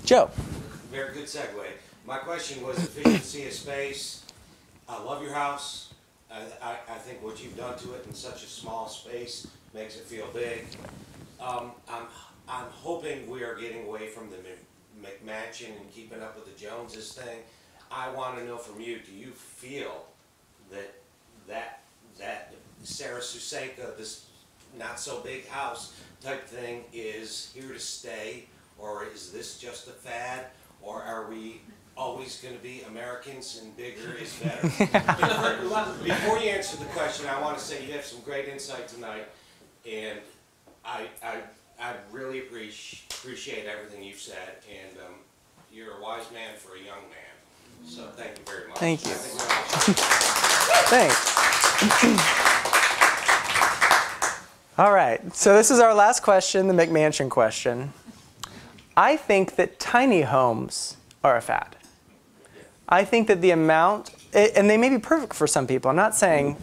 Joe. Very good segue. My question was efficiency of space. I love your house. I think what you've done to it in such a small space makes it feel big. I'm hoping we are getting away from the McMansion and keeping up with the Joneses thing. I want to know from you, do you feel that Sarah Susanka, this not so big house type thing, is here to stay, or is this just a fad, or are we always going to be Americans and bigger is better? Before you answer the question, I want to say you have some great insight tonight, and I really appreciate everything you've said, and you're a wise man for a young man. So thank you very much. Thank you. Thanks. All right, so this is our last question, the McMansion question. I think that tiny homes are a fad. I think that the amount, and they may be perfect for some people. I'm not saying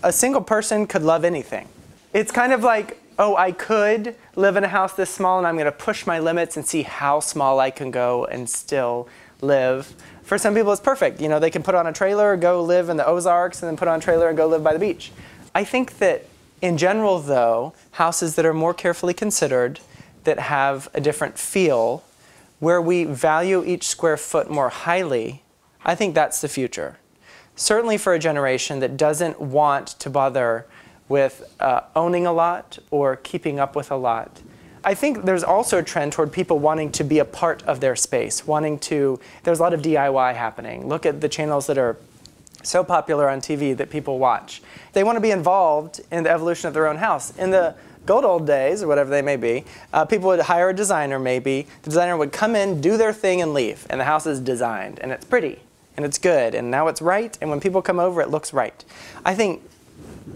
a single person could love anything. It's kind of like, oh, I could live in a house this small and I'm going to push my limits and see how small I can go and still live. For some people it's perfect. You know, they can put on a trailer, go live in the Ozarks, and then put on a trailer and go live by the beach. I think that in general, though, houses that are more carefully considered, that have a different feel, where we value each square foot more highly, I think that's the future. Certainly for a generation that doesn't want to bother with owning a lot or keeping up with a lot. I think there's also a trend toward people wanting to be a part of their space, there's a lot of DIY happening. Look at the channels that are so popular on TV that people watch. They want to be involved in the evolution of their own house. In the good old days, or whatever they may be, people would hire a designer maybe. The designer would come in, do their thing, and leave. And the house is designed, and it's pretty, and it's good, and now it's right, and when people come over, it looks right. I think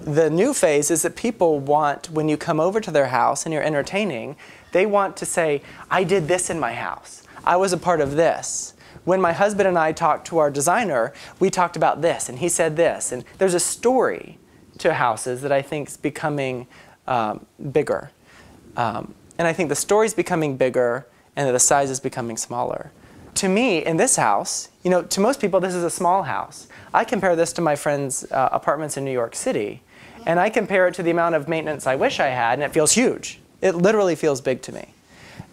the new phase is that people want, when you come over to their house and you're entertaining, they want to say, I did this in my house. I was a part of this. When my husband and I talked to our designer, we talked about this, and he said this. And there's a story to houses that I think is becoming bigger. And I think the story's becoming bigger and the size is becoming smaller. To me, in this house, you know, to most people, this is a small house. I compare this to my friends' apartments in New York City, and I compare it to the amount of maintenance I wish I had, and it feels huge. It literally feels big to me.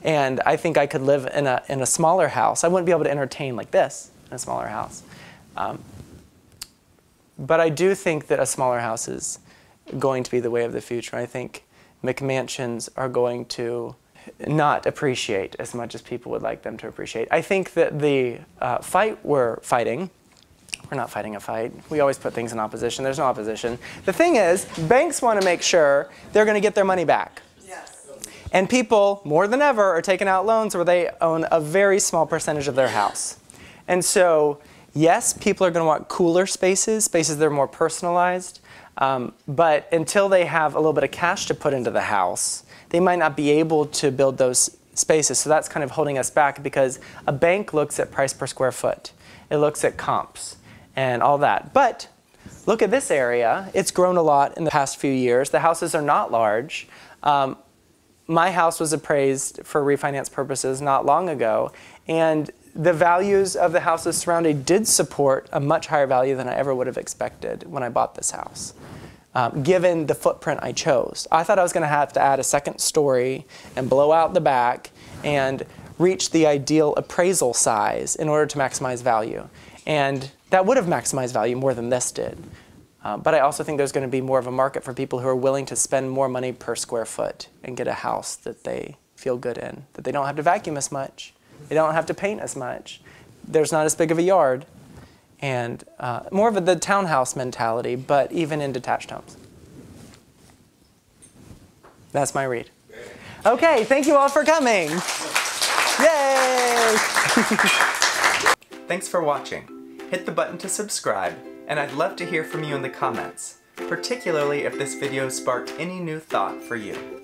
And I think I could live in a smaller house. I wouldn't be able to entertain like this in a smaller house. But I do think that a smaller house is going to be the way of the future. I think McMansions are going to not appreciate as much as people would like them to appreciate. I think that the fight we're fighting, we're not fighting a fight. We always put things in opposition. There's no opposition. The thing is, banks want to make sure they're going to get their money back. Yes. And people, more than ever, are taking out loans where they own a very small percentage of their house. And so, yes, people are going to want cooler spaces, spaces that are more personalized. But until they have a little bit of cash to put into the house, they might not be able to build those spaces. So that's kind of holding us back, because a bank looks at price per square foot. It looks at comps and all that. But look at this area. It's grown a lot in the past few years. The houses are not large. My house was appraised for refinance purposes not long ago, and the values of the houses surrounding did support a much higher value than I ever would have expected when I bought this house, given the footprint I chose. I thought I was going to have to add a second story and blow out the back and reach the ideal appraisal size in order to maximize value. And that would have maximized value more than this did. But I also think there's going to be more of a market for people who are willing to spend more money per square foot and get a house that they feel good in, that they don't have to vacuum as much. They don't have to paint as much. There's not as big of a yard. And more of the townhouse mentality, but even in detached homes. That's my read. Okay, thank you all for coming. Yay! Thanks for watching. Hit the button to subscribe, and I'd love to hear from you in the comments, particularly if this video sparked any new thought for you.